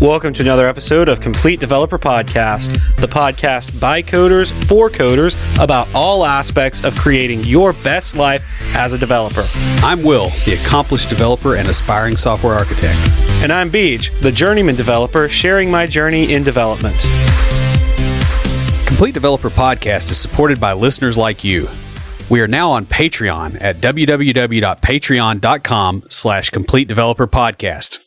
Welcome to another episode of Complete Developer Podcast, the podcast by coders for coders about all aspects of creating your best life as a developer. I'm Will, the accomplished developer and aspiring software architect. And I'm Beej, the journeyman developer, sharing my journey in development. Complete Developer Podcast is supported by listeners like you. We are now on Patreon at www.patreon.com/Complete Developer Podcast.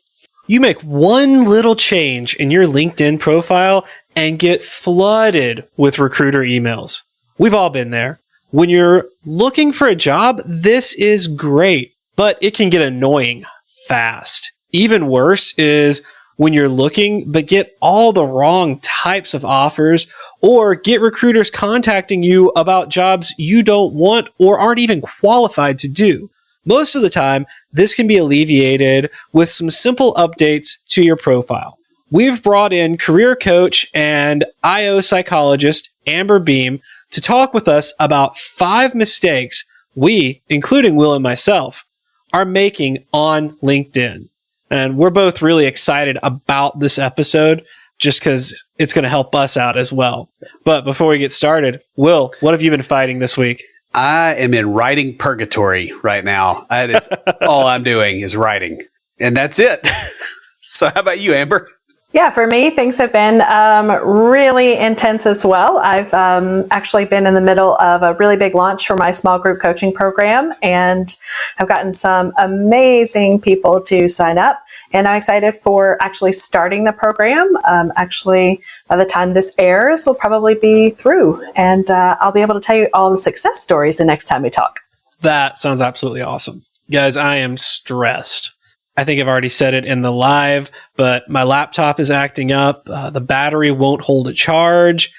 You make one little change in your LinkedIn profile and get flooded with recruiter emails. We've all been there. When you're looking for a job, this is great, but it can get annoying fast. Even worse is when you're looking but get all the wrong types of offers or get recruiters contacting you about jobs you don't want or aren't even qualified to do. Most of the time, this can be alleviated with some simple updates to your profile. We've brought in career coach and IO psychologist Amber Beam to talk with us about 5 mistakes we, including Will and myself, are making on LinkedIn. And we're both really excited about this episode just because it's going to help us out as well. But before we get started, Will, what have you been fighting this week? I am in writing purgatory right now. That is all I'm doing is writing. And that's it. So how about you, Amber? Yeah, for me, things have been really intense as well. I've actually been in the middle of a really big launch for my small group coaching program, and I've gotten some amazing people to sign up. And I'm excited for actually starting the program. Actually, by the time this airs, we'll probably be through, and I'll be able to tell you all the success stories the next time we talk. That sounds absolutely awesome. Guys, I am stressed. I think I've already said it in the live, but my laptop is acting up. The battery won't hold a charge.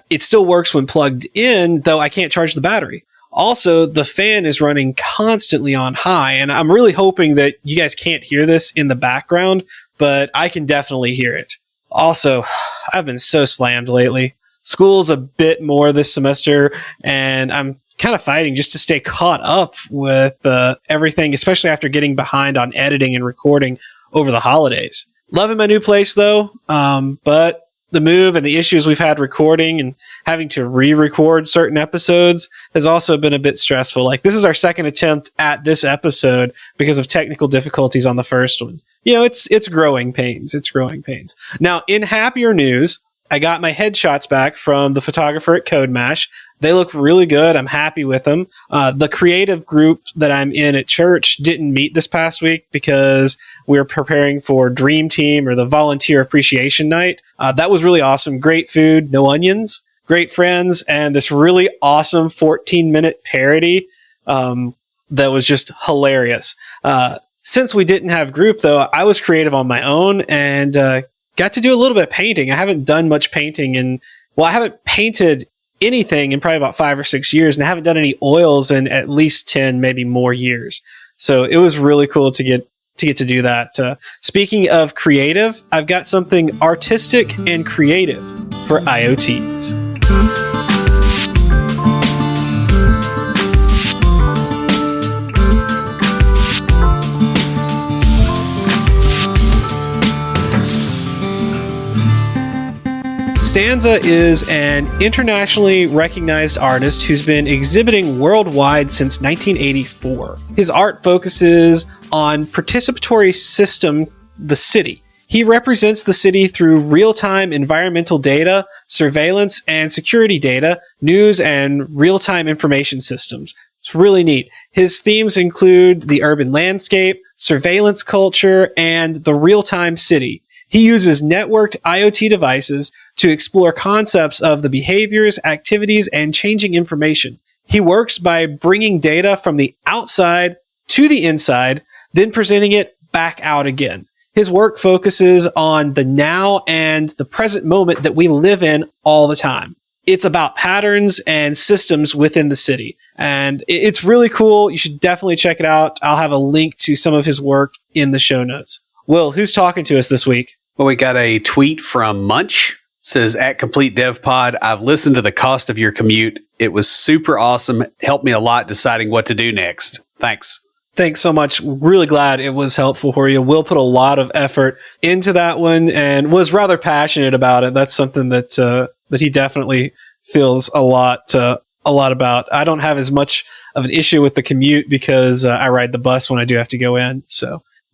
It still works when plugged in, though I can't charge the battery. Also, the fan is running constantly on high, and I'm really hoping that you guys can't hear this in the background, but I can definitely hear it. Also, I've been so slammed lately. School's a bit more this semester, and I'm kind of fighting just to stay caught up with everything, especially after getting behind on editing and recording over the holidays. Loving my new place though, but the move and the issues we've had recording and having to re-record certain episodes has also been a bit stressful. Like, this is our second attempt at this episode because of technical difficulties on the first one. You know, it's growing pains. It's growing pains. Now, in happier news, I got my headshots back from the photographer at CodeMash. They look really good. I'm happy with them. The creative group that I'm in at church didn't meet this past week because we were preparing for Dream Team or the Volunteer Appreciation Night. That was really awesome. Great food, no onions, great friends, and this really awesome 14-minute parody that was just hilarious. Since we didn't have group, though, I was creative on my own and got to do a little bit of painting. I haven't done much painting I haven't painted anything in probably about 5 or 6 years, and I haven't done any oils in at least 10, maybe more years. So it was really cool to get to do that. Speaking of creative, I've got something artistic and creative for IoTs. Stanza is an internationally recognized artist who's been exhibiting worldwide since 1984. His art focuses on participatory system, the city. He represents the city through real-time environmental data, surveillance and security data, news and real-time information systems. It's really neat. His themes include the urban landscape, surveillance culture, and the real-time city. He uses networked IoT devices to explore concepts of the behaviors, activities, and changing information. He works by bringing data from the outside to the inside, then presenting it back out again. His work focuses on the now and the present moment that we live in all the time. It's about patterns and systems within the city. And it's really cool. You should definitely check it out. I'll have a link to some of his work in the show notes. Will, who's talking to us this week? Well, we got a tweet from Munch. Says, at Complete Dev Pod, I've listened to the cost of your commute. It was super awesome. Helped me a lot deciding what to do next. Thanks. Thanks so much. Really glad it was helpful for you. Will put a lot of effort into that one and was rather passionate about it. That's something that he definitely feels a lot about. I don't have as much of an issue with the commute because I ride the bus when I do have to go in.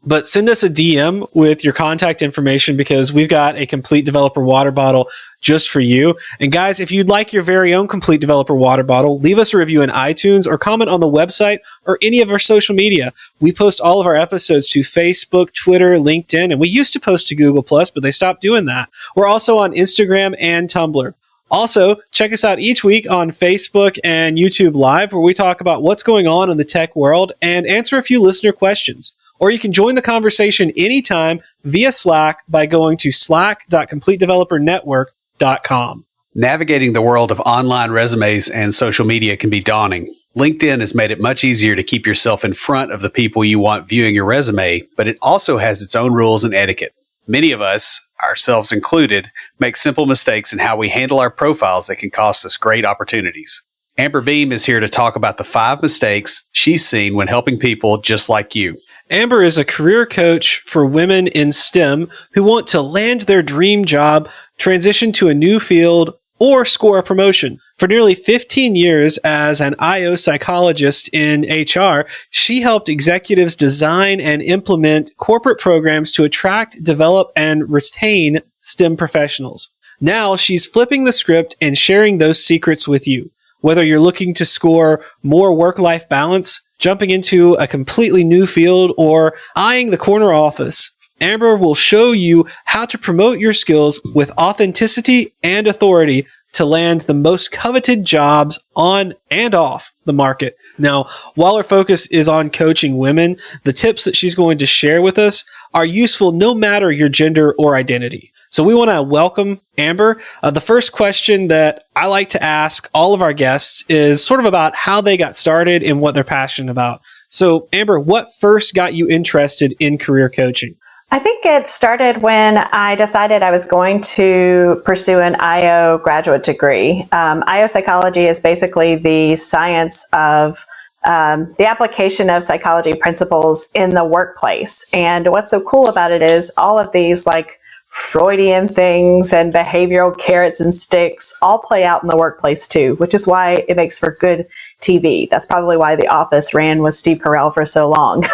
But send us a DM with your contact information because we've got a Complete Developer water bottle just for you. And guys, if you'd like your very own Complete Developer water bottle, leave us a review in iTunes or comment on the website or any of our social media. We post all of our episodes to Facebook, Twitter, LinkedIn, and we used to post to Google+, but they stopped doing that. We're also on Instagram and Tumblr. Also, check us out each week on Facebook and YouTube Live, where we talk about what's going on in the tech world and answer a few listener questions. Or you can join the conversation anytime via Slack by going to slack.completedevelopernetwork.com. Navigating the world of online resumes and social media can be daunting. LinkedIn has made it much easier to keep yourself in front of the people you want viewing your resume, but it also has its own rules and etiquette. Many of us, ourselves included, make simple mistakes in how we handle our profiles that can cost us great opportunities. Amber Beam is here to talk about the 5 mistakes she's seen when helping people just like you. Amber is a career coach for women in STEM who want to land their dream job, transition to a new field, or score a promotion. For nearly 15 years as an IO psychologist in HR, she helped executives design and implement corporate programs to attract, develop, and retain STEM professionals. Now she's flipping the script and sharing those secrets with you. Whether you're looking to score more work-life balance, jumping into a completely new field, or eyeing the corner office, Amber will show you how to promote your skills with authenticity and authority to land the most coveted jobs on and off the market. Now, while our focus is on coaching women, the tips that she's going to share with us are useful no matter your gender or identity. So we want to welcome Amber. The first question that I like to ask all of our guests is sort of about how they got started and what they're passionate about. So Amber, what first got you interested in career coaching? I think it started when I decided I was going to pursue an IO graduate degree. IO psychology is basically the science of the application of psychology principles in the workplace. And what's so cool about it is all of these like Freudian things and behavioral carrots and sticks all play out in the workplace too, which is why it makes for good TV. That's probably why The Office ran with Steve Carell for so long,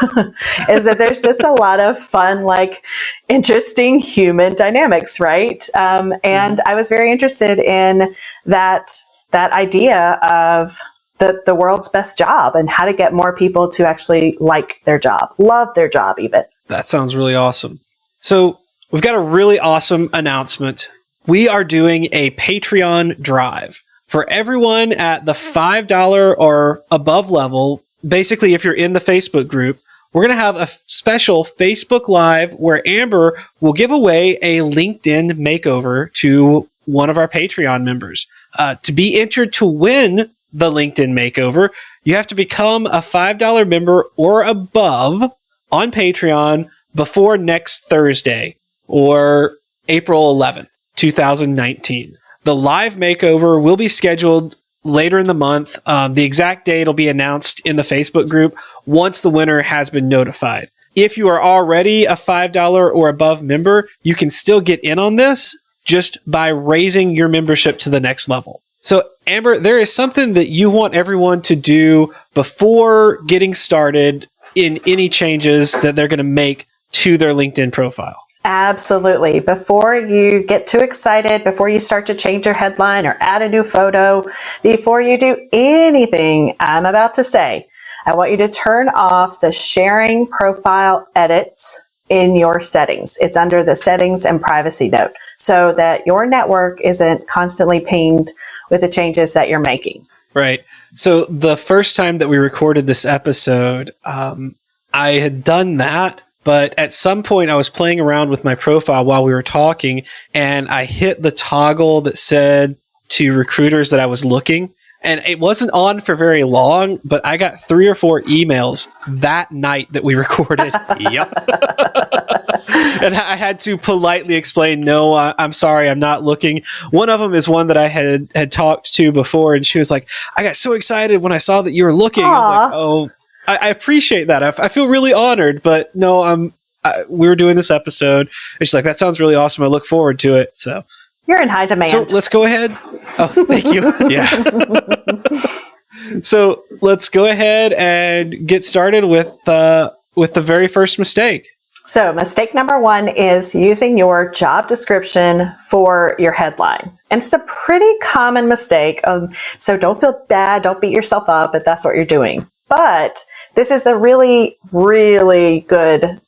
is that there's just a lot of fun, like interesting human dynamics, right? And I was very interested in that idea of the world's best job and how to get more people to actually like their job, love their job even. That sounds really awesome. So we've got a really awesome announcement. We are doing a Patreon drive for everyone at the $5 or above level. Basically, if you're in the Facebook group, we're going to have a special Facebook Live where Amber will give away a LinkedIn makeover to one of our Patreon members. To be entered to win the LinkedIn makeover, you have to become a $5 member or above on Patreon before next Thursday, or April 11th, 2019. The live makeover will be scheduled later in the month. The exact date will be announced in the Facebook group once the winner has been notified. If you are already a $5 or above member, you can still get in on this just by raising your membership to the next level. So, Amber, there is something that you want everyone to do before getting started in any changes that they're going to make to their LinkedIn profile. Absolutely. Before you get too excited, before you start to change your headline or add a new photo, before you do anything I'm about to say, I want you to turn off the sharing profile edits in your settings. It's under the settings and privacy note so that your network isn't constantly pinged with the changes that you're making. Right. So the first time that we recorded this episode, I had done that. But at some point, I was playing around with my profile while we were talking, and I hit the toggle that said to recruiters that I was looking. And it wasn't on for very long, but I got 3 or 4 emails that night that we recorded. Yep. And I had to politely explain, no, I'm sorry, I'm not looking. One of them is one that I had talked to before, and she was like, I got so excited when I saw that you were looking. Aww. I was like, oh, I appreciate that. I feel really honored, but no, we were doing this episode. And she's like, that sounds really awesome. I look forward to it. So you're in high demand. So let's go ahead. Oh, thank you. Yeah. So let's go ahead and get started with the very first mistake. So mistake number 1 is using your job description for your headline. And it's a pretty common mistake. So don't feel bad. Don't beat yourself up if that's what you're doing. But this is the really, really good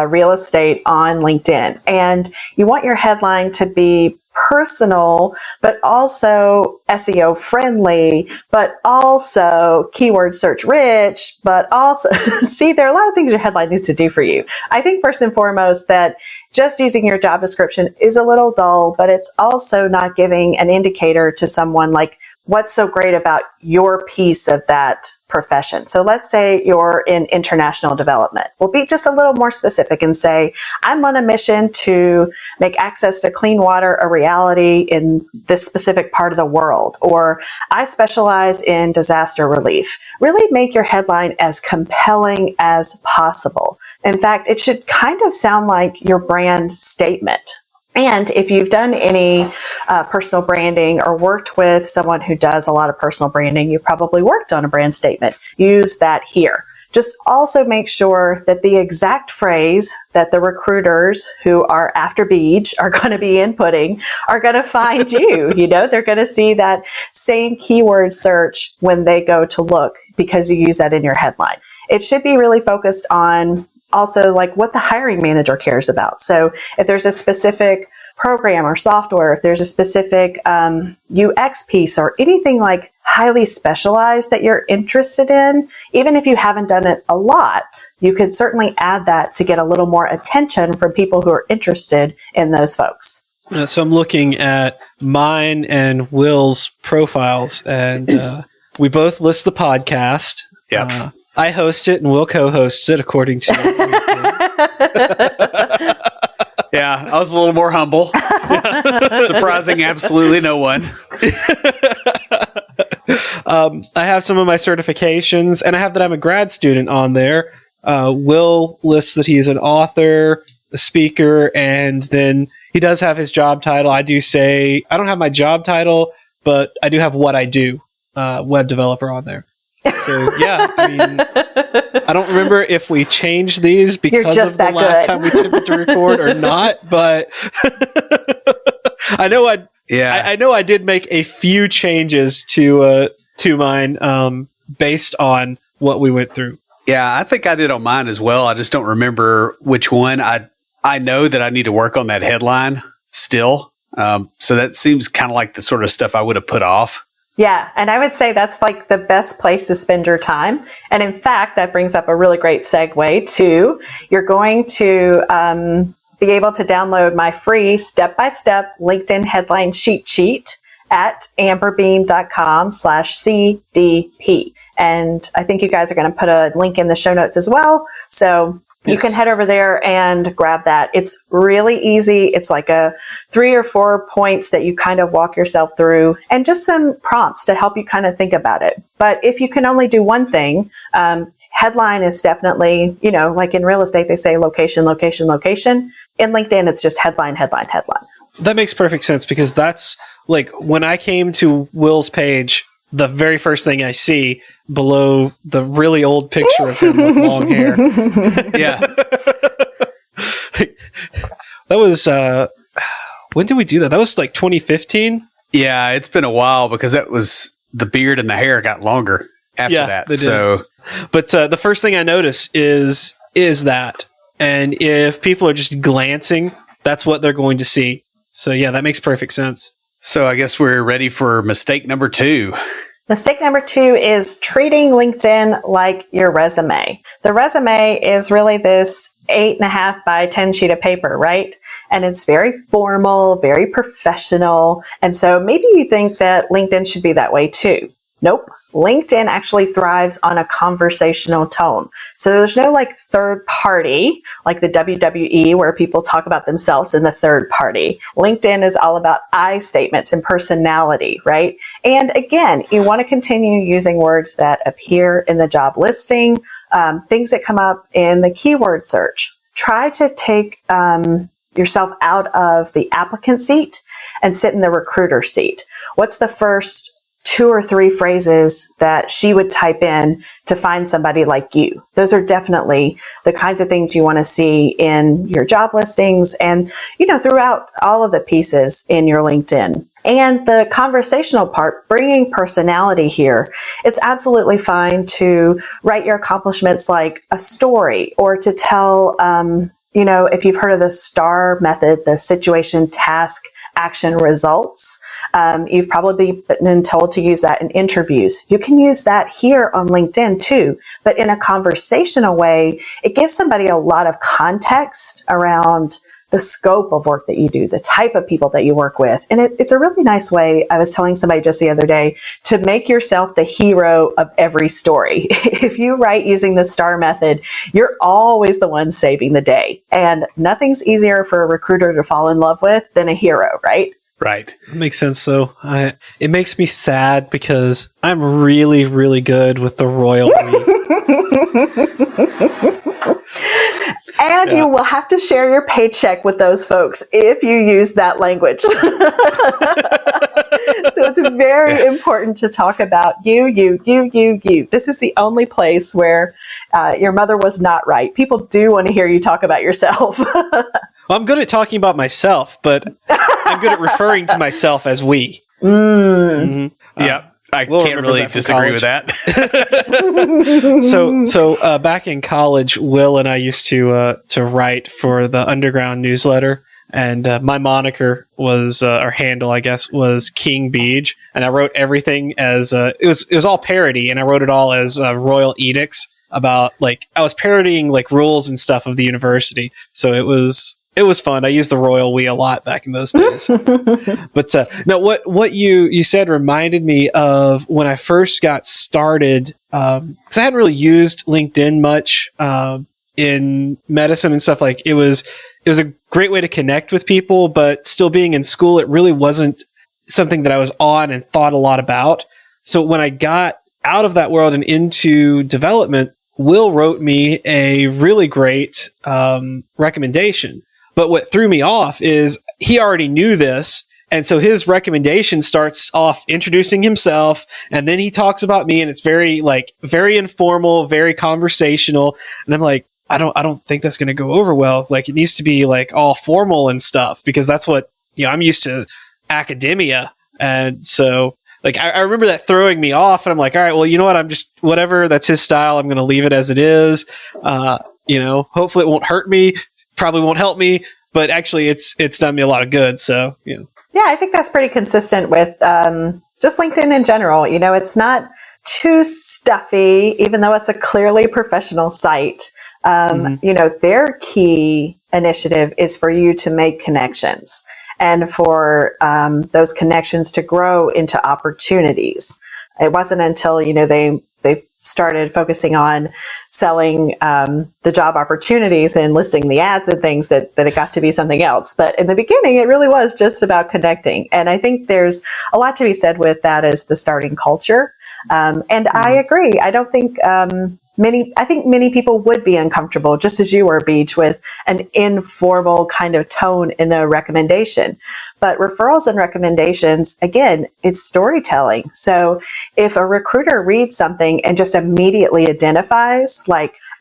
real estate on LinkedIn. And you want your headline to be personal, but also SEO friendly, but also keyword search rich, but also, see, there are a lot of things your headline needs to do for you. I think first and foremost that just using your job description is a little dull, but it's also not giving an indicator to someone like what's so great about your piece of that profession. So let's say you're in international development. We'll be just a little more specific and say, I'm on a mission to make access to clean water a reality in this specific part of the world, or I specialize in disaster relief. Really make your headline as compelling as possible. In fact, it should kind of sound like your brand statement. And if you've done any personal branding or worked with someone who does a lot of personal branding, you probably worked on a brand statement. Use that here. Just also make sure that the exact phrase that the recruiters who are after Beach are going to be inputting are going to find you. You know, they're going to see that same keyword search when they go to look because you use that in your headline. It should be really focused on also like what the hiring manager cares about. So if there's a specific program or software, if there's a specific UX piece or anything like highly specialized that you're interested in, even if you haven't done it a lot, you could certainly add that to get a little more attention from people who are interested in those folks. So I'm looking at mine and Will's profiles, and we both list the podcast. Yeah. I host it and Will co-hosts it according to Yeah, I was a little more humble. Surprising absolutely no one. I have some of my certifications, and I have that I'm a grad student on there. Will lists that he's an author, a speaker, and then he does have his job title. I do say, I don't have my job title, but I do have what I do, web developer on there. So, yeah, I mean, I don't remember if we changed these because of the last time we attempted to record or not, but I know I did make a few changes to mine based on what we went through. Yeah, I think I did on mine as well. I just don't remember which one. I know that I need to work on that headline still. So that seems kind of like the sort of stuff I would have put off. Yeah, and I would say that's like the best place to spend your time. And in fact, that brings up a really great segue to you're going to be able to download my free step-by-step LinkedIn headline cheat sheet at amberbeam.com/CDP. And I think you guys are going to put a link in the show notes as well. So you can head over there and grab that. It's really easy. It's like a 3 or 4 points that you kind of walk yourself through and just some prompts to help you kind of think about it. But if you can only do one thing, headline is definitely, you know, like in real estate, they say location, location, location. In LinkedIn, it's just headline, headline, headline. That makes perfect sense because that's like when I came to Will's page, the very first thing I see below the really old picture of him with long hair. Yeah. That was, when did we do that? That was like 2015? Yeah, it's been a while because that was the beard and the hair got longer after that. They did. So, but the first thing I notice is that. And if people are just glancing, that's what they're going to see. So yeah, that makes perfect sense. So I guess we're ready for mistake number 2. Mistake number 2 is treating LinkedIn like your resume. The resume is really this 8.5 by 10 sheet of paper, right? And it's very formal, very professional. And so maybe you think that LinkedIn should be that way too. Nope. LinkedIn actually thrives on a conversational tone. So there's no like third party, like the WWE where people talk about themselves in the third party. LinkedIn is all about I statements and personality, right? And again, you want to continue using words that appear in the job listing, things that come up in the keyword search. Try to take yourself out of the applicant seat and sit in the recruiter seat. What's the first 2 or 3 phrases that she would type in to find somebody like you? Those are definitely the kinds of things you want to see in your job listings and, throughout all of the pieces in your LinkedIn. And the conversational part, bringing personality here. It's absolutely fine to write your accomplishments like a story or to tell, if you've heard of the STAR method, the situation, task, action, results. You've probably been told to use that in interviews. You can use that here on LinkedIn too, but in a conversational way, it gives somebody a lot of context around the scope of work that you do, the type of people that you work with. And it's a really nice way, I was telling somebody just the other day, to make yourself the hero of every story. If you write using the STAR method, you're always the one saving the day. And nothing's easier for a recruiter to fall in love with than a hero, right? Right. That makes sense, though. It makes me sad because I'm really, really good with the royal we. And you will have to share your paycheck with those folks if you use that language. So it's very important to talk about you. This is the only place where your mother was not right. People do want to hear you talk about yourself. Well, I'm good at talking about myself, but I'm good at referring to myself as we. Yeah. I can't really disagree with that. So back in college, Will and I used to write for the Underground newsletter, and my moniker was our handle, I guess, was King Beej, and I wrote everything as it was all parody, and I wrote it all as royal edicts about I was parodying rules and stuff of the university. So it was fun. I used the royal we a lot back in those days. But no, what you said reminded me of when I first got started, because I hadn't really used LinkedIn much in medicine and stuff. It was a great way to connect with people, but still being in school, it really wasn't something that I was on and thought a lot about. So when I got out of that world and into development, Will wrote me a really great recommendation. But what threw me off is he already knew this. And so his recommendation starts off introducing himself, and then he talks about me, and it's very very informal, very conversational. And I'm like, I don't think that's going to go over well. It needs to be all formal and stuff, because that's what, I'm used to academia. And so I remember that throwing me off, and I'm like, all right, well, you know what? I'm just, whatever, that's his style. I'm going to leave it as it is. Hopefully it won't hurt me. Probably won't help me, but actually it's done me a lot of good. So, Yeah, I think that's pretty consistent with just LinkedIn in general. It's not too stuffy, even though it's a clearly professional site. Their key initiative is for you to make connections and for those connections to grow into opportunities. It wasn't until, they started focusing on selling the job opportunities and listing the ads and things that it got to be something else. But in the beginning, it really was just about connecting. And I think there's a lot to be said with that as the starting culture. And I agree. I don't think many people would be uncomfortable, just as you were, Beach, with an informal kind of tone in a recommendation. But referrals and recommendations, again, it's storytelling. So if a recruiter reads something and just immediately identifies,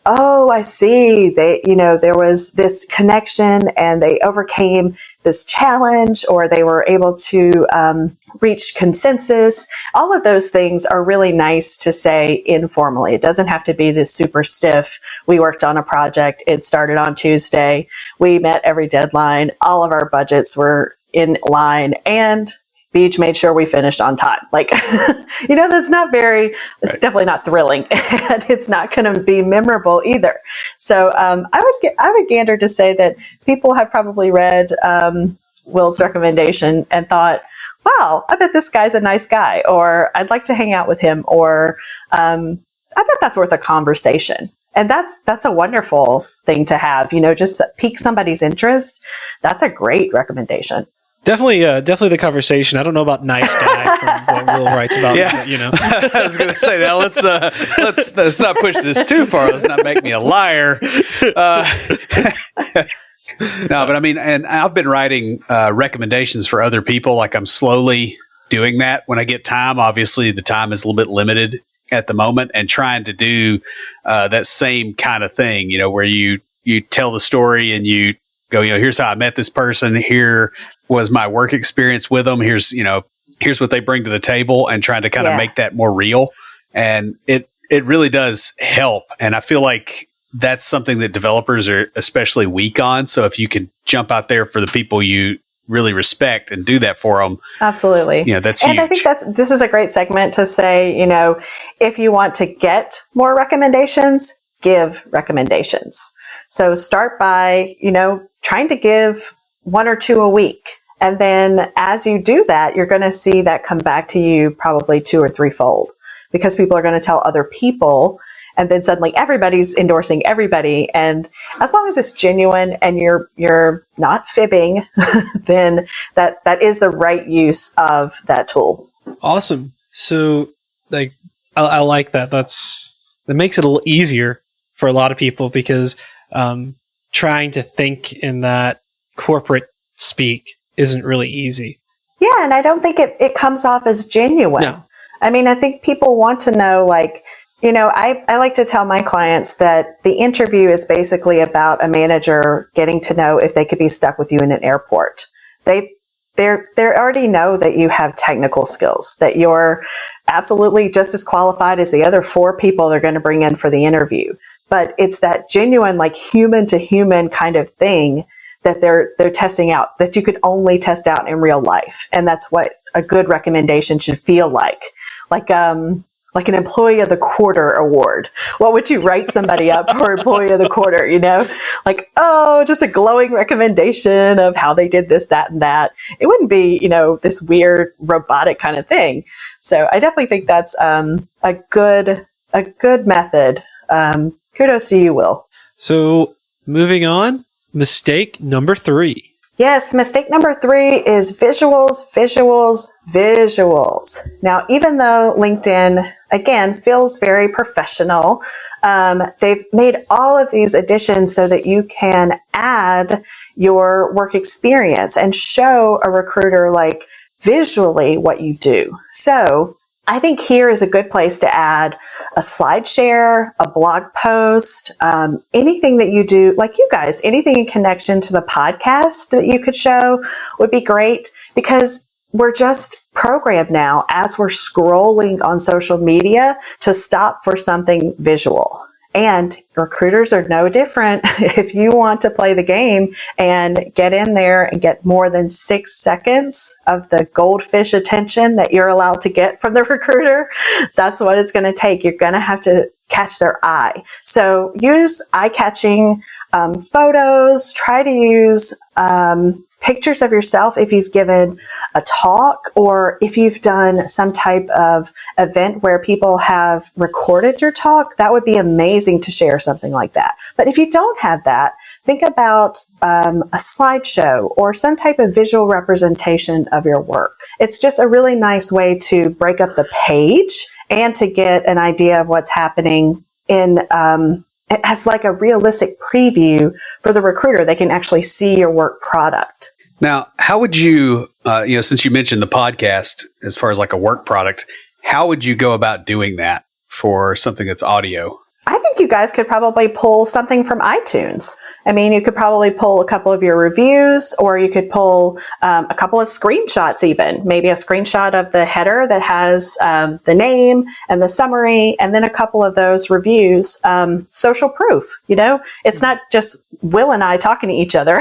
oh, I see, there was this connection and they overcame this challenge, or they were able to reach consensus. All of those things are really nice to say informally. It doesn't have to be this super stiff. We worked on a project. It started on Tuesday. We met every deadline. All of our budgets were in line, and Beach made sure we finished on time. That's not it's definitely not thrilling, and it's not going to be memorable either. So I would gander to say that people have probably read Will's recommendation and thought, wow, I bet this guy's a nice guy, or I'd like to hang out with him, or I bet that's worth a conversation. And that's a wonderful thing to have, just pique somebody's interest. That's a great recommendation. Definitely the conversation. I don't know about nice guy from what Will writes about. Yeah. But, I was going to say now let's not push this too far. Let's not make me a liar. No, but I mean, and I've been writing recommendations for other people. Like I'm slowly doing that when I get time. Obviously, the time is a little bit limited at the moment, and trying to do that same kind of thing. Where you tell the story and you go, here's how I met this person. Here was my work experience with them. Here's what they bring to the table, and trying to kind of make that more real. And it really does help. And I feel like that's something that developers are especially weak on. So if you could jump out there for the people you really respect and do that for them. Absolutely. That's and huge. I think this is a great segment to say, if you want to get more recommendations, give recommendations. So start by, trying to give 1 or 2 a week. And then as you do that, you're going to see that come back to you probably 2 or 3-fold, because people are going to tell other people, and then suddenly everybody's endorsing everybody. And as long as it's genuine and you're not fibbing, then that is the right use of that tool. awesome. So I like that. That makes it a little easier for a lot of people, because trying to think in that corporate speak isn't really easy. Yeah, and I don't think it comes off as genuine. No. I mean, I think people want to know, I like to tell my clients that the interview is basically about a manager getting to know if they could be stuck with you in an airport. They already know that you have technical skills, that you're absolutely just as qualified as the other 4 people they're going to bring in for the interview. But it's that genuine, human to human kind of thing that they're testing out, that you could only test out in real life. And that's what a good recommendation should feel like. Like an employee of the quarter award. What would you write somebody up for employee of the quarter, just a glowing recommendation of how they did this, that, and that. It wouldn't be, this weird robotic kind of thing. So I definitely think that's a good method. Kudos to you, Will. So moving on, mistake number 3. Yes, mistake number 3 is visuals, visuals, visuals. Now, even though LinkedIn, again, feels very professional, they've made all of these additions so that you can add your work experience and show a recruiter visually what you do. So I think here is a good place to add a slide share, a blog post, anything that you do, like you guys, anything in connection to the podcast that you could show would be great, because we're just programmed now as we're scrolling on social media to stop for something visual. And recruiters are no different. If you want to play the game and get in there and get more than 6 seconds of the goldfish attention that you're allowed to get from the recruiter, that's what it's going to take. You're going to have to catch their eye. So use eye-catching photos. Try to use pictures of yourself if you've given a talk, or if you've done some type of event where people have recorded your talk. That would be amazing to share something like that. But if you don't have that, think about a slideshow or some type of visual representation of your work. It's just a really nice way to break up the page and to get an idea of what's happening in as a realistic preview for the recruiter. They can actually see your work product. Now, how would you, since you mentioned the podcast as far as a work product, how would you go about doing that for something that's audio? I think you guys could probably pull something from iTunes. I mean, you could probably pull a couple of your reviews, or you could pull a couple of screenshots even. Maybe a screenshot of the header that has the name and the summary, and then a couple of those reviews. Social proof, It's not just Will and I talking to each other.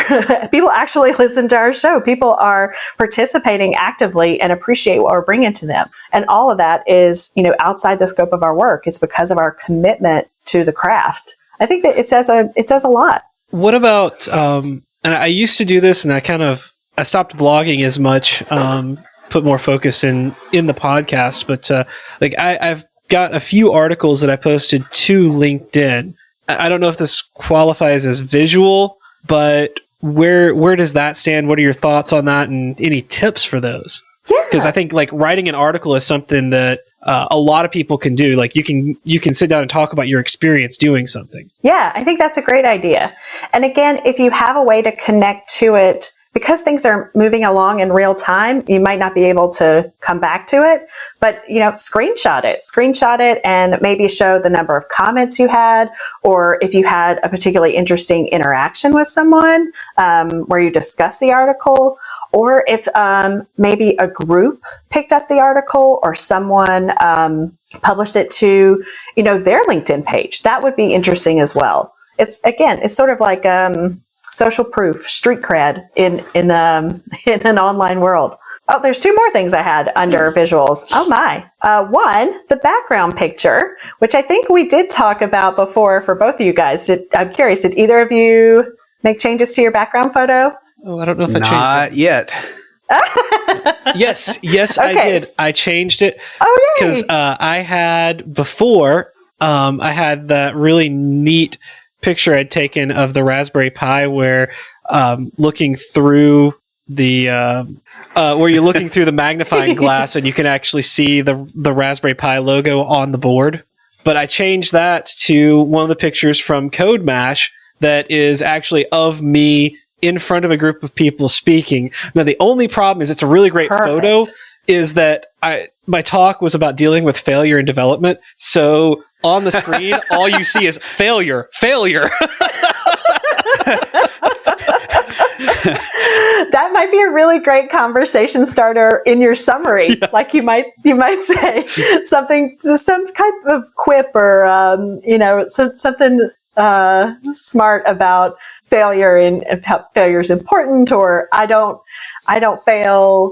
People actually listen to our show. People are participating actively and appreciate what we're bringing to them. And all of that is, outside the scope of our work. It's because of our commitment to the craft. I think that it says a lot. What about, and I used to do this, and I stopped blogging as much, put more focus in the podcast. But like I've got a few articles that I posted to LinkedIn. I don't know if this qualifies as visual, but where does that stand? What are your thoughts on that, and any tips for those? Because I think like writing an article is something that a lot of people can do. Like you can sit down and talk about your experience doing something. Yeah, I think that's a great idea. And again, if you have a way to connect to it, because things are moving along in real time, you might not be able to come back to it, but screenshot it and maybe show the number of comments you had, or if you had a particularly interesting interaction with someone where you discuss the article, or if maybe a group picked up the article or someone published it to their LinkedIn page. That would be interesting as well. It's sort of like social proof, street cred in an online world. Oh, there's two more things I had under visuals. Oh my. One, the background picture, which I think we did talk about before for both of you guys. I'm curious, did either of you make changes to your background photo? Oh, I don't know if I changed it. Not yet. Yes, Okay. I did. I changed it. Oh, yay. Because I had before, I had that really neat picture I'd taken of the Raspberry Pi where looking through the where you're looking through the magnifying glass and you can actually see the Raspberry Pi logo on the board. But I changed that to one of the pictures from Code Mash that is actually of me in front of a group of people speaking. Now the only problem is it's a really great photo, is that my talk was about dealing with failure in development. So on the screen, all you see is failure. That might be a really great conversation starter in your summary. Yeah. Like you might say something, some kind of quip or something smart about failure and how failure is important, or I don't fail.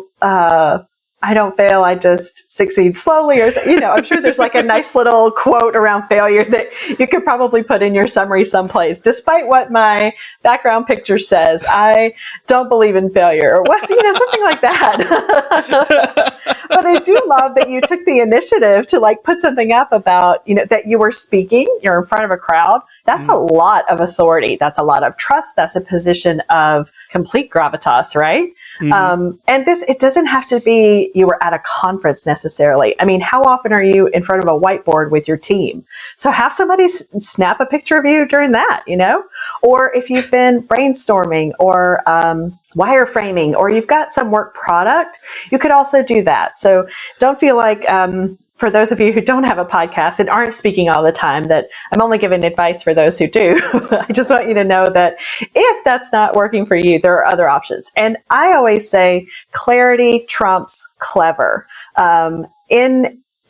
I just succeed slowly, or I'm sure there's like a nice little quote around failure that you could probably put in your summary someplace. Despite what my background picture says, I don't believe in failure, or something like that. But I do love that you took the initiative to like put something up about, that you were speaking, you're in front of a crowd. That's a lot of authority. That's a lot of trust. That's a position of complete gravitas, right? Mm-hmm. And it doesn't have to be you were at a conference necessarily. I mean, how often are you in front of a whiteboard with your team? So have somebody snap a picture of you during that, or if you've been brainstorming or wireframing, or you've got some work product, you could also do that. So don't feel like, for those of you who don't have a podcast and aren't speaking all the time, that I'm only giving advice for those who do. I just want you to know that if that's not working for you, there are other options. And I always say clarity trumps clever.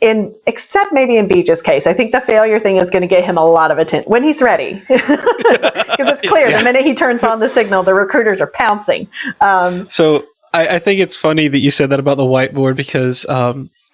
Except maybe in Beach's case, I think the failure thing is going to get him a lot of attention when he's ready. Because it's clear the minute he turns on the signal, the recruiters are pouncing. So I think it's funny that you said that about the whiteboard, because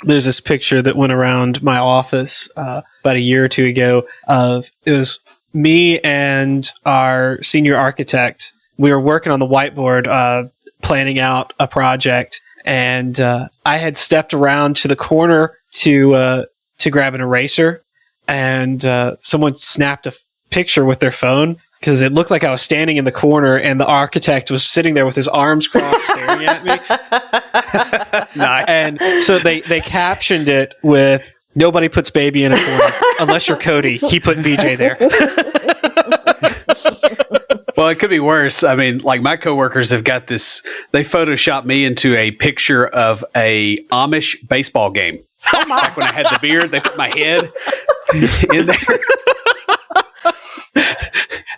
there's this picture that went around my office about a year or two ago of it was me and our senior architect. We were working on the whiteboard, planning out a project, and I had stepped around to the corner to grab an eraser, and someone snapped a picture with their phone, because it looked like I was standing in the corner and the architect was sitting there with his arms crossed staring at me. Nice. And so they captioned it with, "Nobody puts baby in a corner unless you're Cody. He put BJ there." Well, it could be worse. I mean, like my coworkers have got this, they photoshopped me into a picture of a Amish baseball game. Back when I had the beard, they put my head in there.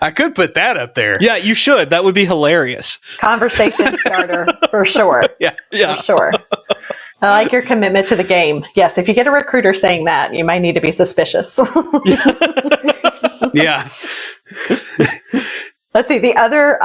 I could put that up there. Yeah, you should. That would be hilarious. Conversation starter for sure. Yeah. For sure. I like your commitment to the game. Yes, if you get a recruiter saying that, you might need to be suspicious. Yeah. Let's see. The other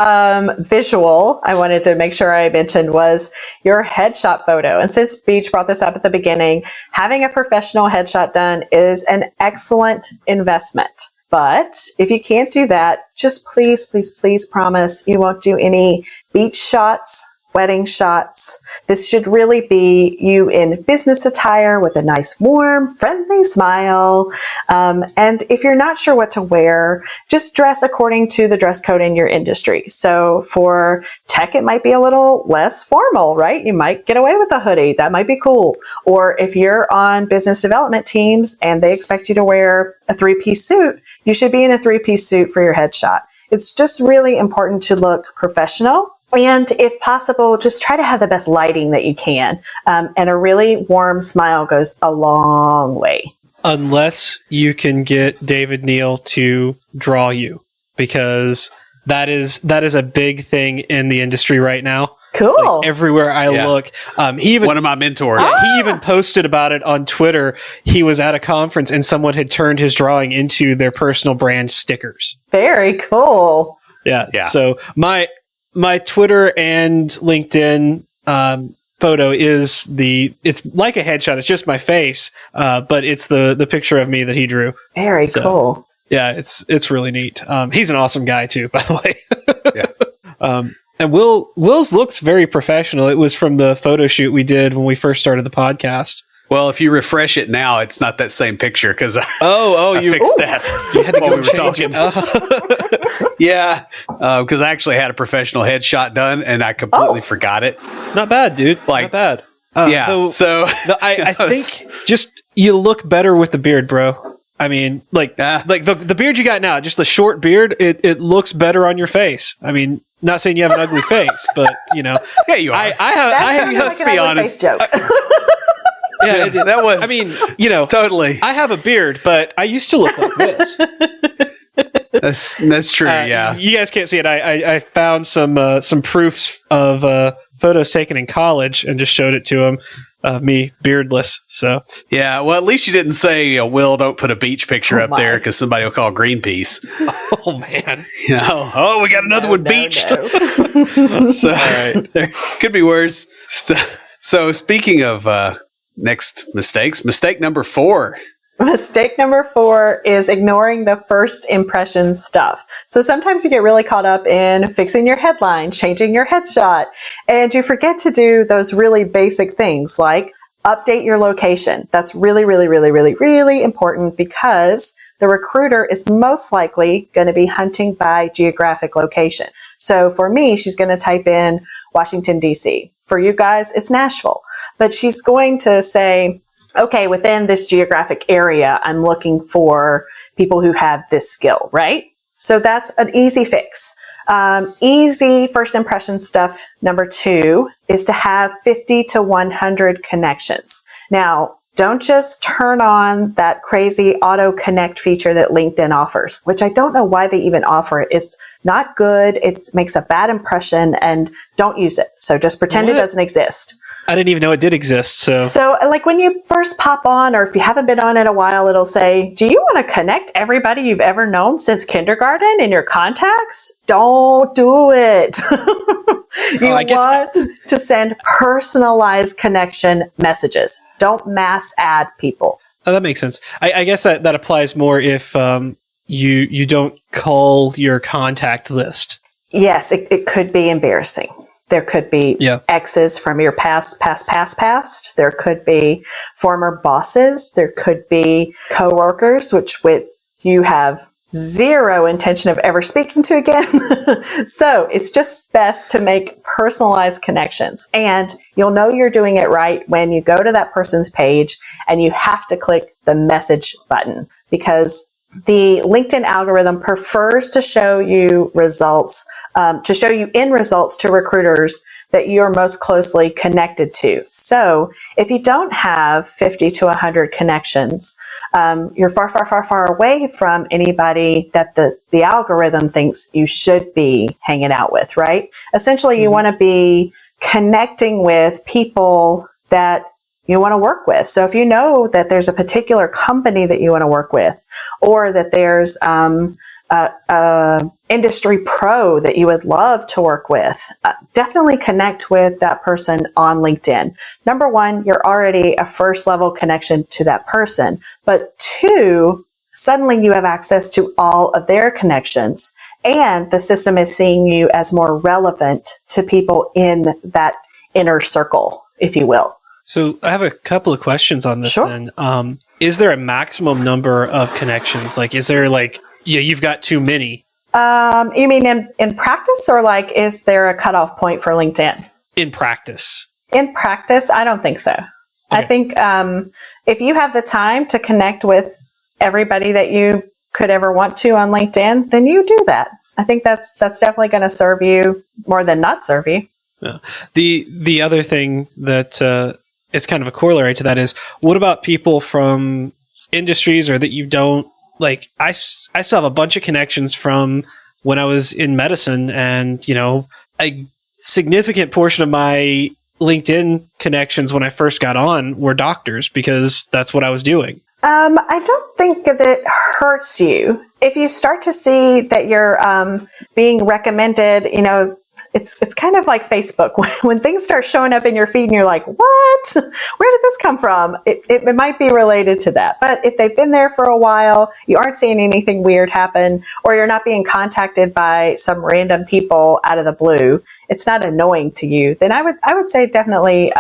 visual I wanted to make sure I mentioned was your headshot photo. And since Beach brought this up at the beginning, having a professional headshot done is an excellent investment. But if you can't do that, just please, please, please promise you won't do any beach shots wedding shots. This should really be you in business attire with a nice, warm, friendly smile. And if you're not sure what to wear, just dress according to the dress code in your industry. So for tech, it might be a little less formal, right? You might get away with a hoodie. That might be cool. Or if you're on business development teams and they expect you to wear a 3-piece suit, you should be in a 3-piece suit for your headshot. It's just really important to look professional. And if possible, just try to have the best lighting that you can. And a really warm smile goes a long way. Unless you can get David Neal to draw you, because that is a big thing in the industry right now. Cool. Like everywhere I look. He even, one of my mentors. He even posted about it on Twitter. He was at a conference and someone had turned his drawing into their personal brand stickers. Very cool. Yeah. So my Twitter and LinkedIn photo is it's like a headshot. It's just my face, but it's the picture of me that he drew. Very cool. Yeah, it's really neat. He's an awesome guy too, by the way. And Will's looks very professional. It was from the photo shoot we did when we first started the podcast. Well, if you refresh it now, it's not that same picture because I fixed that. You had to while go we were talking. Yeah, because I actually had a professional headshot done and I completely forgot it. Not bad, dude. Not bad. I think just you look better with the beard, bro. I mean, like the beard you got now, just the short beard, it looks better on your face. I mean, not saying you have an ugly face, but you know, yeah, you are. I have. Let's be honest. Joke. Yeah, that was. I mean, you know, totally. I have a beard, but I used to look like this. That's true. Yeah, you guys can't see it. I found some proofs of photos taken in college and just showed it to him. Me beardless. So yeah. Well, at least you didn't say, Will, don't put a beach picture up there because somebody will call Greenpeace. Oh man. You know, we got another one beached. No. So all right. There could be worse. So speaking of next mistakes, mistake number 4. Mistake number 4 is ignoring the first impression stuff. So sometimes you get really caught up in fixing your headline, changing your headshot, and you forget to do those really basic things like update your location. That's really, really, really, really, really important because the recruiter is most likely going to be hunting by geographic location. So for me, she's going to type in Washington, D.C. For you guys, it's Nashville. But she's going to say, okay, within this geographic area, I'm looking for people who have this skill, right? So that's an easy fix. Easy first impression stuff. Number 2 is to have 50 to 100 connections. Now, don't just turn on that crazy auto connect feature that LinkedIn offers, which I don't know why they even offer it. It's not good. It makes a bad impression and don't use it. So just pretend it doesn't exist. I didn't even know it did exist. So like when you first pop on, or if you haven't been on in a while, it'll say, do you want to connect everybody you've ever known since kindergarten in your contacts? Don't do it. You want to send personalized connection messages. Don't mass add people. Oh, that makes sense. I guess that applies more if you don't cull your contact list. Yes, it could be embarrassing. There could be exes from your past. There could be former bosses. There could be coworkers, which with you have zero intention of ever speaking to again. So it's just best to make personalized connections. And you'll know you're doing it right when you go to that person's page and you have to click the message button, because the LinkedIn algorithm prefers to show you results, to show you in results to recruiters that you're most closely connected to. So if you don't have 50 to 100 connections, you're far, far, far, far away from anybody that the algorithm thinks you should be hanging out with, right? Essentially, you want to be connecting with people that you want to work with. So if you know that there's a particular company that you want to work with, or that there's a industry pro that you would love to work with, definitely connect with that person on LinkedIn. Number 1, you're already a first level connection to that person. But 2, suddenly you have access to all of their connections. and the system is seeing you as more relevant to people in that inner circle, if you will. So I have a couple of questions on this. Sure. Then. Is there a maximum number of connections? Like, is there like, you've got too many? You mean in practice, or like, is there a cutoff point for LinkedIn? In practice. In practice, I don't think so. Okay. I think if you have the time to connect with everybody that you could ever want to on LinkedIn, then you do that. I think that's definitely going to serve you more than not serve you. Yeah. The other thing that is kind of a corollary to that is, what about people from industries or that you don't like? I still have a bunch of connections from when I was in medicine, and a significant portion of my LinkedIn connections when I first got on were doctors, because that's what I was doing. I don't think that it hurts you if you start to see that you're being recommended. It's kind of like Facebook. When things start showing up in your feed and you're like, what? Where did this come from? It might be related to that. But if they've been there for a while, you aren't seeing anything weird happen, or you're not being contacted by some random people out of the blue, it's not annoying to you, then I would say definitely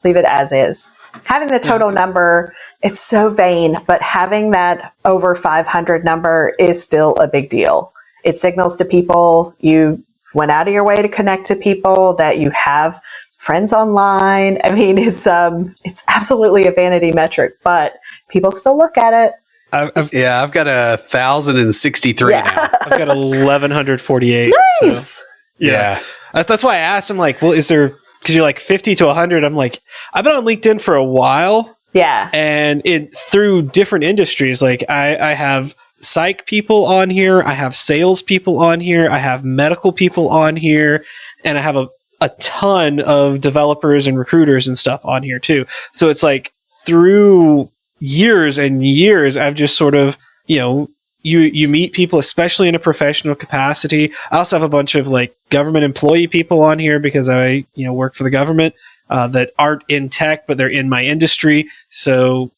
leave it as is. Having the total number, it's so vain, but having that over 500 number is still a big deal. It signals to people you went out of your way to connect to people, that you have friends online. I mean, it's absolutely a vanity metric, but people still look at it. I've got 1,063 now. I've got 1,148. Nice. So, yeah. That's why I asked him, like, well, is there, because you're like 50 to 100. I'm like, I've been on LinkedIn for a while. Yeah. And through different industries, like I have psych people on here, I have sales people on here, I have medical people on here, and I have a ton of developers and recruiters and stuff on here too. So it's like through years and years, I've just sort of, you meet people, especially in a professional capacity. I also have a bunch of like government employee people on here because I, work for the government that aren't in tech, but they're in my industry. So,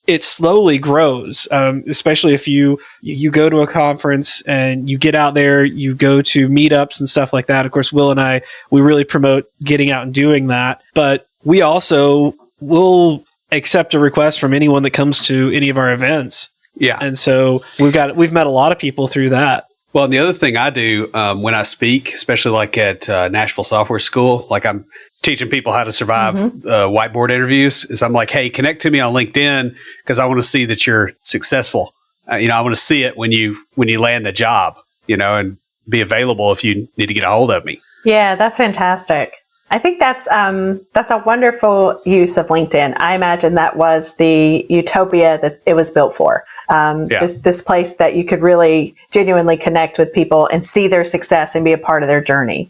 it slowly grows, especially if you go to a conference and you get out there, you go to meetups and stuff like that. Of course, Will and I, we really promote getting out and doing that. But we also will accept a request from anyone that comes to any of our events. Yeah. And so we've met a lot of people through that. Well, and the other thing I do when I speak, especially like at Nashville Software School, like I'm teaching people how to survive whiteboard interviews, is I'm like, hey, connect to me on LinkedIn because I want to see that you're successful. I want to see it when you land the job, and be available if you need to get a hold of me. Yeah, that's fantastic. I think that's a wonderful use of LinkedIn. I imagine that was the utopia that it was built for. This place that you could really genuinely connect with people and see their success and be a part of their journey.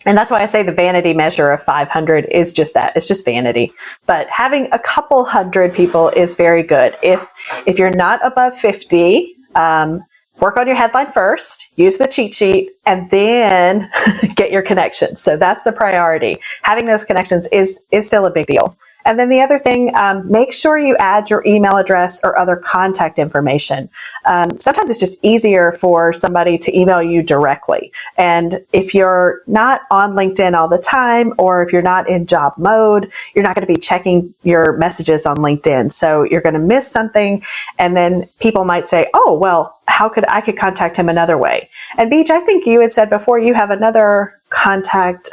And that's why I say the vanity measure of 500 is just that. It's just vanity. But having a couple hundred people is very good. If you're not above 50, work on your headline first, use the cheat sheet, and then get your connections. So that's the priority. Having those connections is still a big deal. And then the other thing, make sure you add your email address or other contact information. Sometimes it's just easier for somebody to email you directly. And if you're not on LinkedIn all the time, or if you're not in job mode, you're not going to be checking your messages on LinkedIn. So you're going to miss something. And then people might say, oh, well, I could contact him another way. And Beach, I think you had said before you have another contact.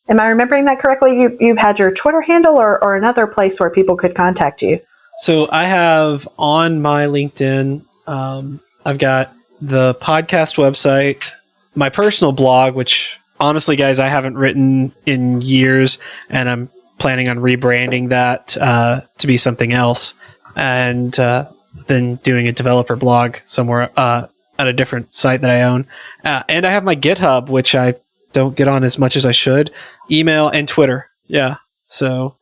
Am I remembering that correctly? You had your Twitter handle or another place where people could contact you? So I have on my LinkedIn, I've got the podcast website, my personal blog, which honestly, guys, I haven't written in years, and I'm planning on rebranding that to be something else, and then doing a developer blog somewhere at a different site that I own. And I have my GitHub, which I don't get on as much as I should, email and Twitter. Yeah. So.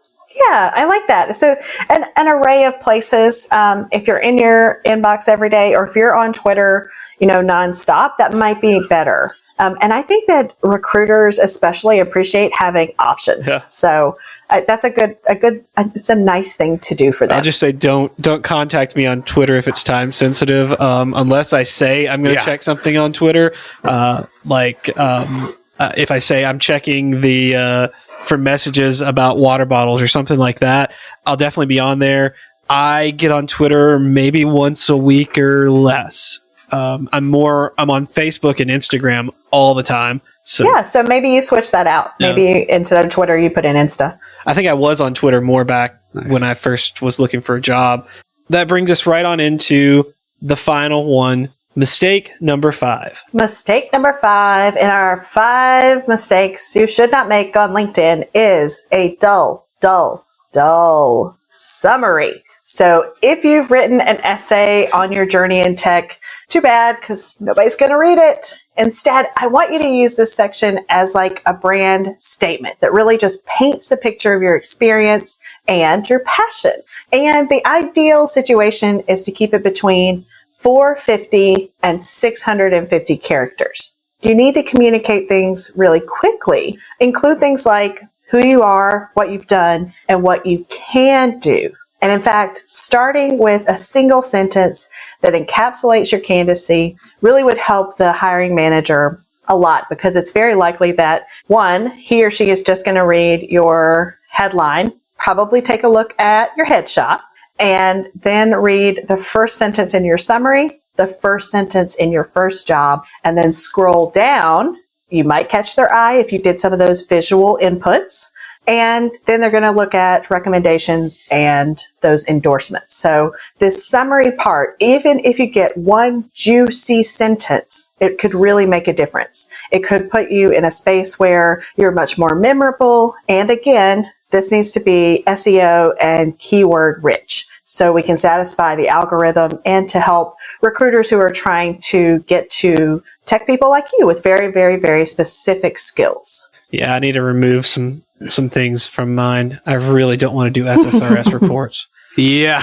Yeah, I like that. So an array of places. If you're in your inbox every day, or if you're on Twitter, nonstop, that might be better. And I think that recruiters especially appreciate having options. Yeah. So that's it's a nice thing to do for them. I'll just say don't contact me on Twitter if it's time sensitive, unless I say I'm going to check something on Twitter. If I say I'm checking for messages about water bottles or something like that, I'll definitely be on there. I get on Twitter maybe once a week or less. I'm on Facebook and Instagram all the time. So so maybe you switch that out. Maybe instead of Twitter, you put in Insta. I think I was on Twitter more back when I first was looking for a job. That brings us right on into the final one. Mistake number 5. Mistake number 5 in our 5 mistakes you should not make on LinkedIn is a dull summary. So if you've written an essay on your journey in tech, too bad, because nobody's going to read it. Instead, I want you to use this section as like a brand statement that really just paints the picture of your experience and your passion. And the ideal situation is to keep it between 450 and 650 characters. You need to communicate things really quickly. Include things like who you are, what you've done, and what you can do. And in fact, starting with a single sentence that encapsulates your candidacy really would help the hiring manager a lot, because it's very likely that, one, he or she is just going to read your headline, probably take a look at your headshot, and then read the first sentence in your summary, the first sentence in your first job, and then scroll down. You might catch their eye if you did some of those visual inputs. And then they're going to look at recommendations and those endorsements. So this summary part, even if you get one juicy sentence, it could really make a difference. It could put you in a space where you're much more memorable. And again, this needs to be SEO and keyword rich, so we can satisfy the algorithm and to help recruiters who are trying to get to tech people like you with very, very, very specific skills. Yeah, I need to remove some things from mine. I really don't want to do SSRS reports. Yeah.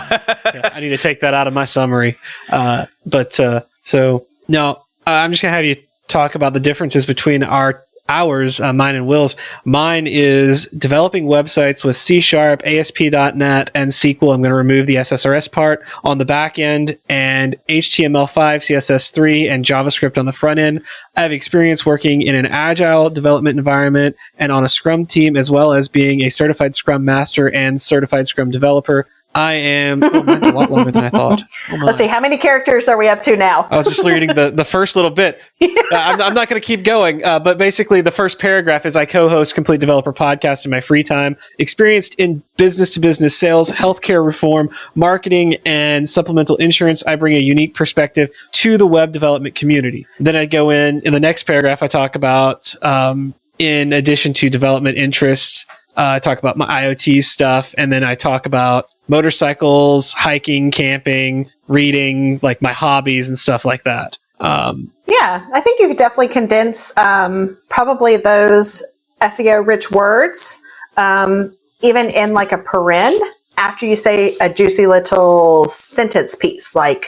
I need to take that out of my summary. So no, I'm just going to have you talk about the differences between ours, mine and Will's. Mine is developing websites with C#, ASP.NET, and SQL. I'm going to remove the SSRS part on the back end, and HTML5, CSS3, and JavaScript on the front end. I have experience working in an agile development environment and on a Scrum team, as well as being a certified Scrum Master and certified Scrum developer. I am... Oh, mine's a lot longer than I thought. Let's see, how many characters are we up to now? I was just reading the first little bit. I'm not going to keep going, but basically the first paragraph is I co-host Complete Developer Podcast in my free time. Experienced in business-to-business sales, healthcare reform, marketing, and supplemental insurance. I bring a unique perspective to the web development community. Then I go in the next paragraph, I talk about, in addition to development interests, I talk about my IoT stuff, and then I talk about motorcycles, hiking, camping, reading, like my hobbies and stuff like that. Yeah, I think you could definitely condense probably those SEO-rich words, even in like a paren, after you say a juicy little sentence piece, like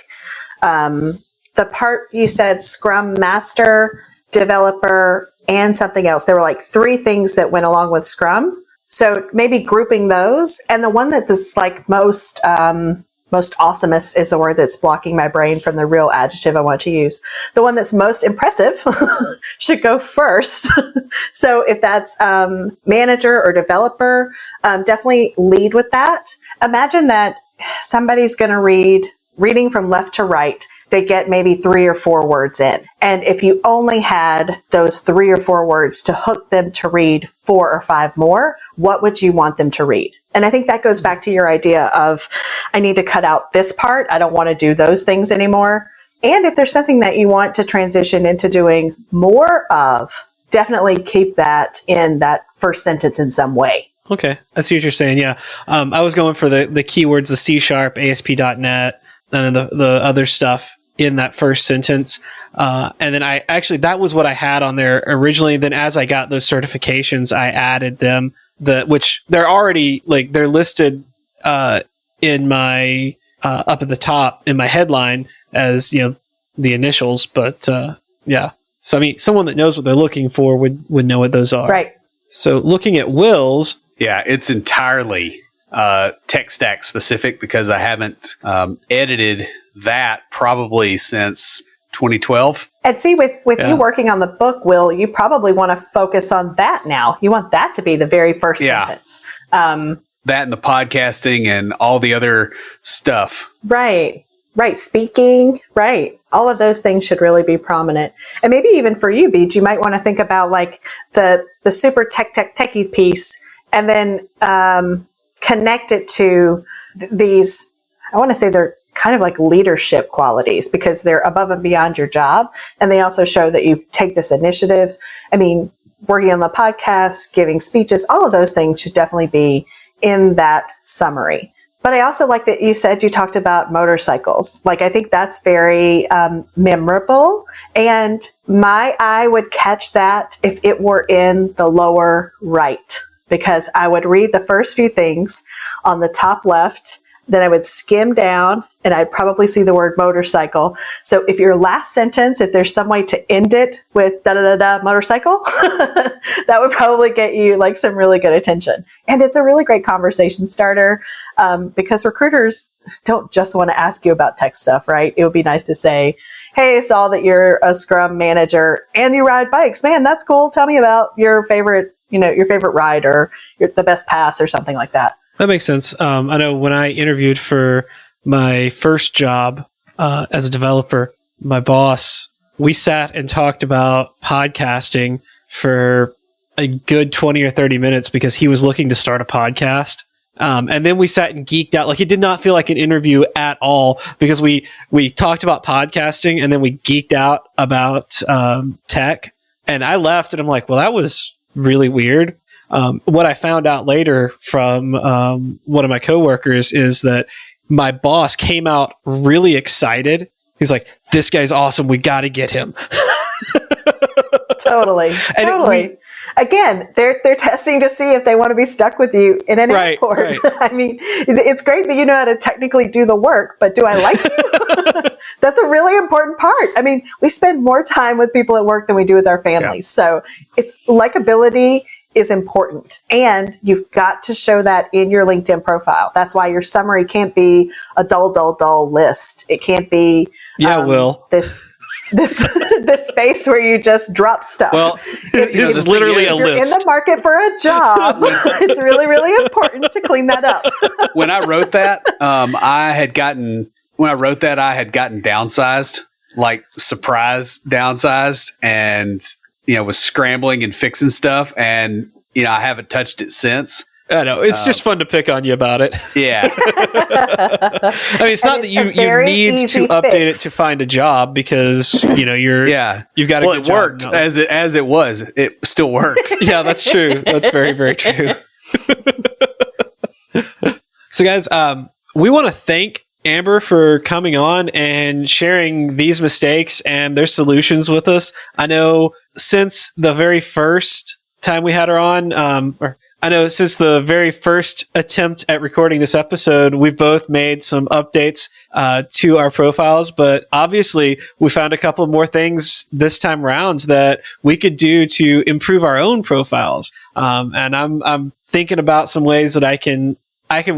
the part you said Scrum Master, developer, and something else. There were like 3 things that went along with Scrum. So maybe grouping those, and the one that is like most awesomest is the word that's blocking my brain from the real adjective I want to use. The one that's most impressive should go first. So if that's manager or developer, definitely lead with that. Imagine that somebody's going to reading from left to right. They get maybe 3 or 4 words in. And if you only had those 3 or 4 words to hook them to read 4 or 5 more, what would you want them to read? And I think that goes back to your idea of, I need to cut out this part. I don't want to do those things anymore. And if there's something that you want to transition into doing more of, definitely keep that in that first sentence in some way. Okay. I see what you're saying. Yeah. I was going for the keywords, the C#, ASP.NET, and then the other stuff in that first sentence. And then that was what I had on there originally. Then as I got those certifications, I added them, which they're already they're listed, in my, up at the top in my headline as, the initials, but, yeah. So, I mean, someone that knows what they're looking for would know what those are. Right. So looking at Will's. Yeah, it's entirely tech stack specific because I haven't edited that probably since 2012. And see, with you working on the book, Will, you probably want to focus on that now. You want that to be the very first sentence. That and the podcasting and all the other stuff. Right. Speaking. Right. All of those things should really be prominent. And maybe even for you, Beej, you might want to think about like the super techie piece and then connect it to these, I want to say they're kind of like leadership qualities because they're above and beyond your job. And they also show that you take this initiative. I mean, working on the podcast, giving speeches, all of those things should definitely be in that summary. But I also like that you said you talked about motorcycles. Like, I think that's very memorable. And my eye would catch that if it were in the lower right, because I would read the first few things on the top left. Then I would skim down and I'd probably see the word motorcycle. So if your last sentence, if there's some way to end it with da-da-da-da motorcycle, that would probably get you like some really good attention. And it's a really great conversation starter because recruiters don't just want to ask you about tech stuff, right? It would be nice to say, hey, I saw that you're a Scrum manager and you ride bikes. Man, that's cool. Tell me about your favorite ride or the best pass or something like that. That makes sense. I know when I interviewed for my first job as a developer, my boss, we sat and talked about podcasting for a good 20 or 30 minutes because he was looking to start a podcast. And then we sat and geeked out. Like, it did not feel like an interview at all because we talked about podcasting and then we geeked out about tech. And I left and I'm like, well, that was really weird. What I found out later from one of my coworkers is that my boss came out really excited. He's like, this guy's awesome. We got to get him. Totally. Again, they're testing to see if they want to be stuck with you in an airport. Right. I mean, it's great that you know how to technically do the work, but do I like you? That's a really important part. I mean, we spend more time with people at work than we do with our families. Yeah. So it's likability is important. And you've got to show that in your LinkedIn profile. That's why your summary can't be a dull list. It can't be this space where you just drop stuff. Well, it's literally a list. If you're in the market for a job, it's really, really important to clean that up. When I wrote that, I had gotten downsized, like surprise downsized, and was scrambling and fixing stuff, and I haven't touched it since. I know, it's just fun to pick on you about it. Yeah. I mean, it's not that you need to update it to find a job because you've got a good it worked job. as it was. It still worked. Yeah, that's true. That's very, very true. So, guys, we want to thank Amber for coming on and sharing these mistakes and their solutions with us. I know since the very first time we had her on, since the very first attempt at recording this episode, we've both made some updates to our profiles, but obviously we found a couple more things this time around that we could do to improve our own profiles. And I'm thinking about some ways that I can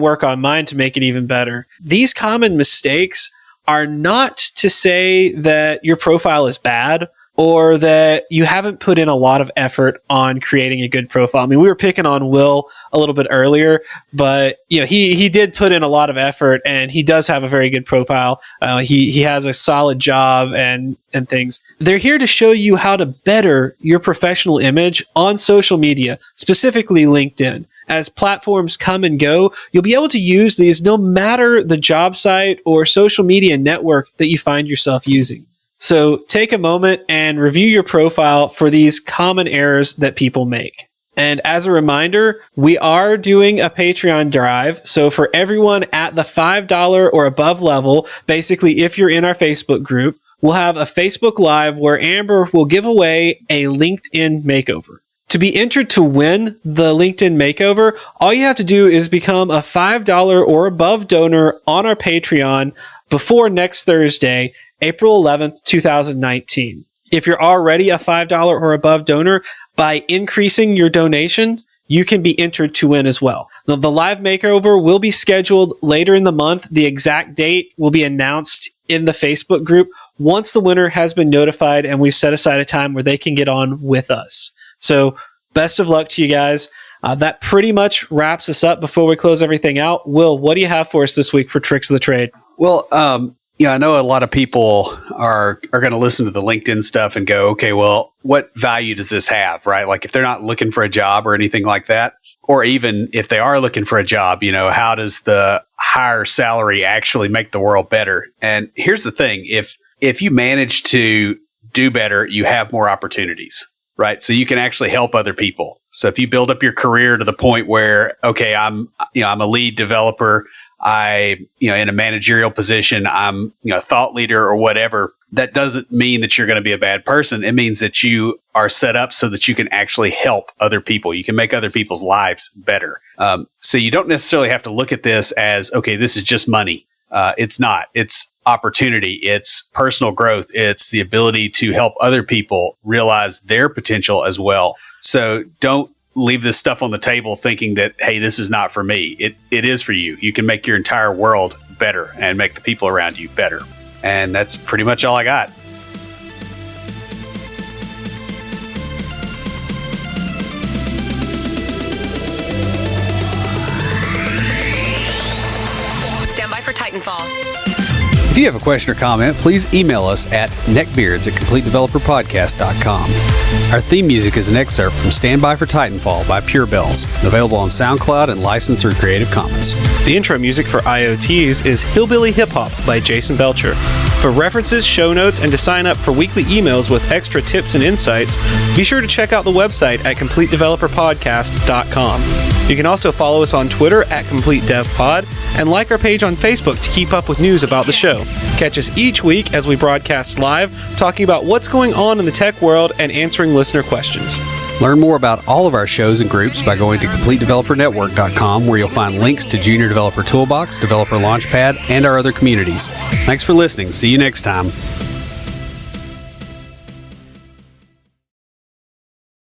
work on mine to make it even better. These common mistakes are not to say that your profile is bad or that you haven't put in a lot of effort on creating a good profile. I mean, we were picking on Will a little bit earlier, but he did put in a lot of effort and he does have a very good profile. He has a solid job and things. They're here to show you how to better your professional image on social media, specifically LinkedIn. As platforms come and go, you'll be able to use these no matter the job site or social media network that you find yourself using. So take a moment and review your profile for these common errors that people make. And as a reminder, we are doing a Patreon drive. So for everyone at the $5 or above level, basically if you're in our Facebook group, we'll have a Facebook Live where Amber will give away a LinkedIn makeover. To be entered to win the LinkedIn makeover, all you have to do is become a $5 or above donor on our Patreon before next Thursday, April 11th, 2019. If you're already a $5 or above donor, by increasing your donation, you can be entered to win as well. Now, the live makeover will be scheduled later in the month. The exact date will be announced in the Facebook group once the winner has been notified and we've set aside a time where they can get on with us. So best of luck to you guys. That pretty much wraps us up before we close everything out. Will, what do you have for us this week for Tricks of the Trade? Well, I know a lot of people are going to listen to the LinkedIn stuff and go, okay, well, what value does this have, right? Like if they're not looking for a job or anything like that, or even if they are looking for a job, how does the higher salary actually make the world better? And here's the thing. If you manage to do better, you have more opportunities, right? So you can actually help other people. So if you build up your career to the point where, okay, I'm a lead developer, in a managerial position, I'm, a thought leader or whatever, that doesn't mean that you're going to be a bad person. It means that you are set up so that you can actually help other people. You can make other people's lives better. So you don't necessarily have to look at this as, okay, this is just money. It's not. It's opportunity. It's personal growth. It's the ability to help other people realize their potential as well. So don't leave this stuff on the table thinking that, hey, this is not for me. It is for you. You can make your entire world better and make the people around you better. And that's pretty much all I got. Stand by for Titanfall. If you have a question or comment, please email us at neckbeards@CompleteDeveloperPodcast.com. Our theme music is an excerpt from Stand By for Titanfall by Pure Bells, available on SoundCloud and licensed through Creative Commons. The intro music for IoTs is Hillbilly Hip Hop by Jason Belcher. For references, show notes, and to sign up for weekly emails with extra tips and insights, be sure to check out the website at CompleteDeveloperPodcast.com. You can also follow us on Twitter at CompleteDevPod and like our page on Facebook to keep up with news about the show. Catch us each week as we broadcast live, talking about what's going on in the tech world and answering listener questions. Learn more about all of our shows and groups by going to CompleteDeveloperNetwork.com, where you'll find links to Junior Developer Toolbox, Developer Launchpad, and our other communities. Thanks for listening. See you next time.